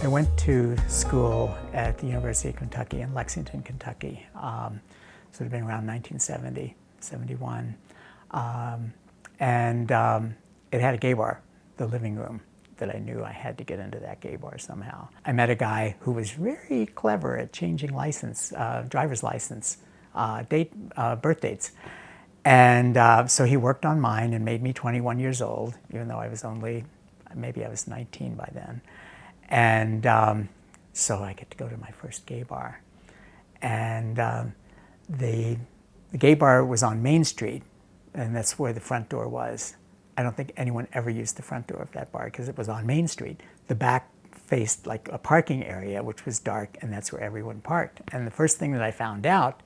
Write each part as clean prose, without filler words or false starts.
I went to school at the University of Kentucky in Lexington, Kentucky. So it had been around 1970, 71. It had a gay bar, the living room, that I knew I had to get into that gay bar somehow. I met a guy who was very clever at changing driver's license, birth dates. And so he worked on mine and made me 21 years old, even though I was maybe I was 19 by then. And so I get to go to my first gay bar. And the gay bar was on Main Street, and that's where the front door was. I don't think anyone ever used the front door of that bar because it was on Main Street. The back faced like a parking area, which was dark, and that's where everyone parked. And the first thing that I found out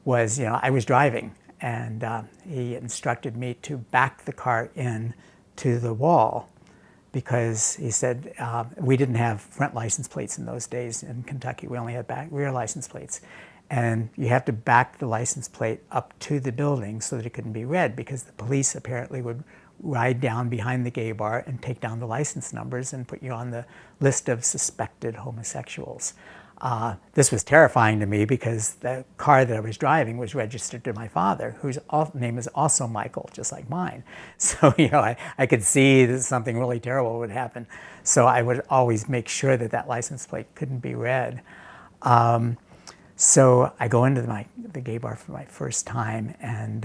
was, I was driving, and he instructed me to back the car in to the wall, because he said we didn't have front license plates in those days in Kentucky. We only had rear license plates. And you have to back the license plate up to the building so that it couldn't be read, because the police apparently would ride down behind the gay bar and take down the license numbers and put you on the list of suspected homosexuals. This was terrifying to me because the car that I was driving was registered to my father, whose name is also Michael, just like mine. So, I could see that something really terrible would happen. So I would always make sure that that license plate couldn't be read. So I go into the gay bar for my first time, and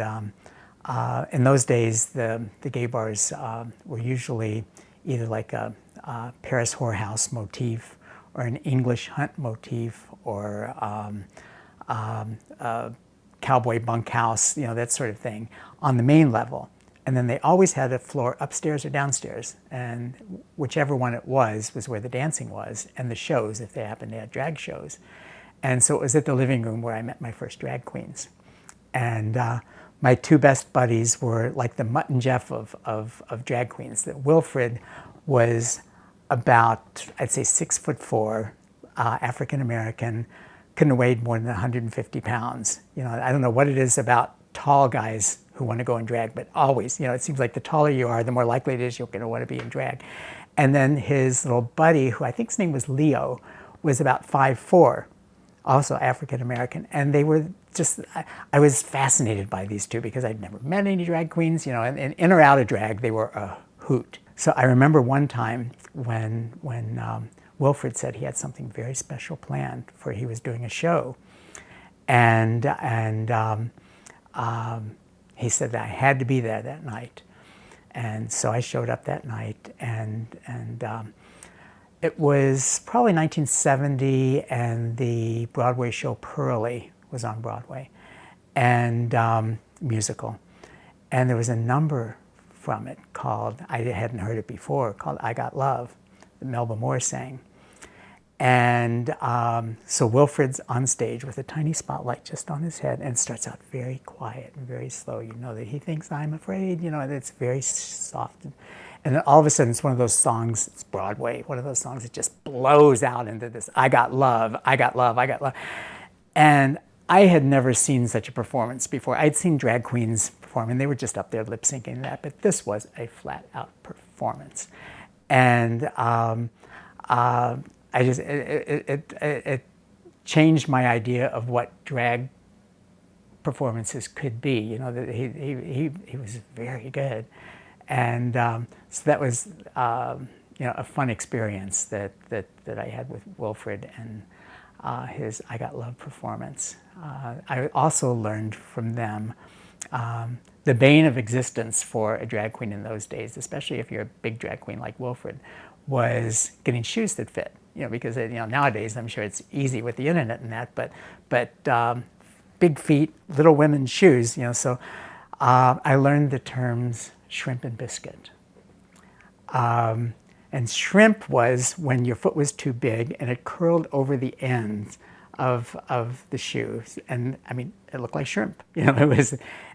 in those days, the gay bars were usually either like a Paris whorehouse motif, or an English hunt motif, or a cowboy bunkhouse, that sort of thing, on the main level. And then they always had a floor upstairs or downstairs, and whichever one it was where the dancing was, and the shows, if they happened to have drag shows. And so it was at the living room where I met my first drag queens. And my two best buddies were like the Mutt and Jeff of drag queens. That Wilfred was about, I'd say, 6'4", African American, couldn't have weighed more than 150 pounds. I don't know what it is about tall guys who want to go in drag, but always, it seems like the taller you are, the more likely it is you're going to want to be in drag. And then his little buddy, who I think his name was Leo, was about 5'4", also African American. And they were just, I was fascinated by these two because I'd never met any drag queens, and in or out of drag, they were a hoot. So I remember one time when Wilfred said he had something very special planned, for he was doing a show, and he said that I had to be there that night. And so I showed up that night, and it was probably 1970, and the Broadway show Pearly was on Broadway, and musical. And there was a number from it called, I hadn't heard it before, called I Got Love, that Melba Moore sang. And so Wilfred's on stage with a tiny spotlight just on his head, and starts out very quiet and very slow. That he thinks I'm afraid, and it's very soft. And then all of a sudden, it's one of those songs, it's Broadway, one of those songs that just blows out into this, I got love, I got love, I got love. And I had never seen such a performance before. I'd seen drag queens perform, and they were just up there lip syncing that, but this was a flat out performance. And it changed my idea of what drag performances could be. That he was very good. And so that was a fun experience that I had with Wilfred and his I Got Love performance. I also learned from them the bane of existence for a drag queen in those days, especially if you're a big drag queen like Wilfred, was getting shoes that fit. Because nowadays I'm sure it's easy with the internet and that, but big feet, little women's shoes. So I learned the terms shrimp and biscuit. And shrimp was when your foot was too big and it curled over the ends of the shoes, and I mean it looked like shrimp. It was,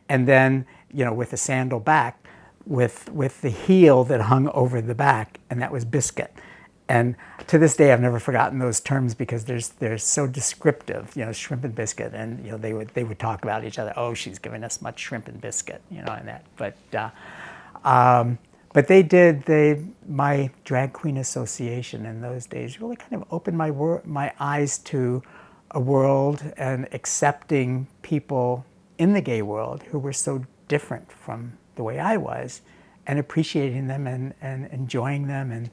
and then with the sandal back, with the heel that hung over the back, and that was biscuit. And to this day, I've never forgotten those terms because they're so descriptive. Shrimp and biscuit, and they would talk about each other. Oh, she's giving us much shrimp and biscuit, and that. But my drag queen association in those days really kind of opened my eyes to a world and accepting people in the gay world who were so different from the way I was, and appreciating them and enjoying them,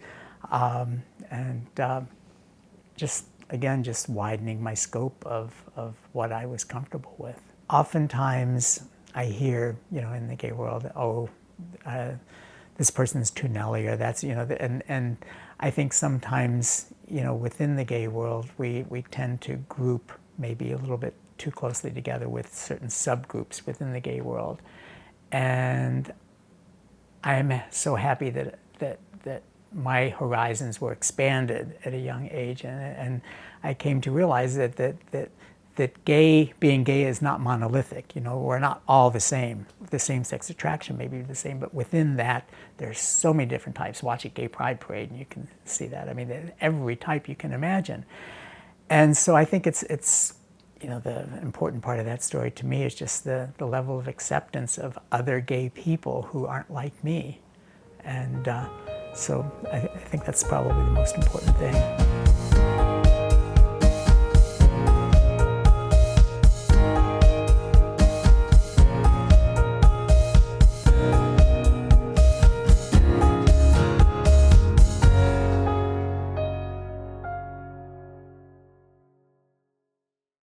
and just, again, just widening my scope of what I was comfortable with. Oftentimes I hear, in the gay world, oh, this person's too Nelly, or that's, and I think sometimes, within the gay world, we tend to group maybe a little bit too closely together with certain subgroups within the gay world. And I'm so happy that my horizons were expanded at a young age, and I came to realize that being gay is not monolithic. We're not all the same. The same-sex attraction may be the same, but within that, there's so many different types. Watch a gay pride parade, and you can see that. I mean, every type you can imagine. And so I think it's the important part of that story to me is just the level of acceptance of other gay people who aren't like me. And so I think that's probably the most important thing.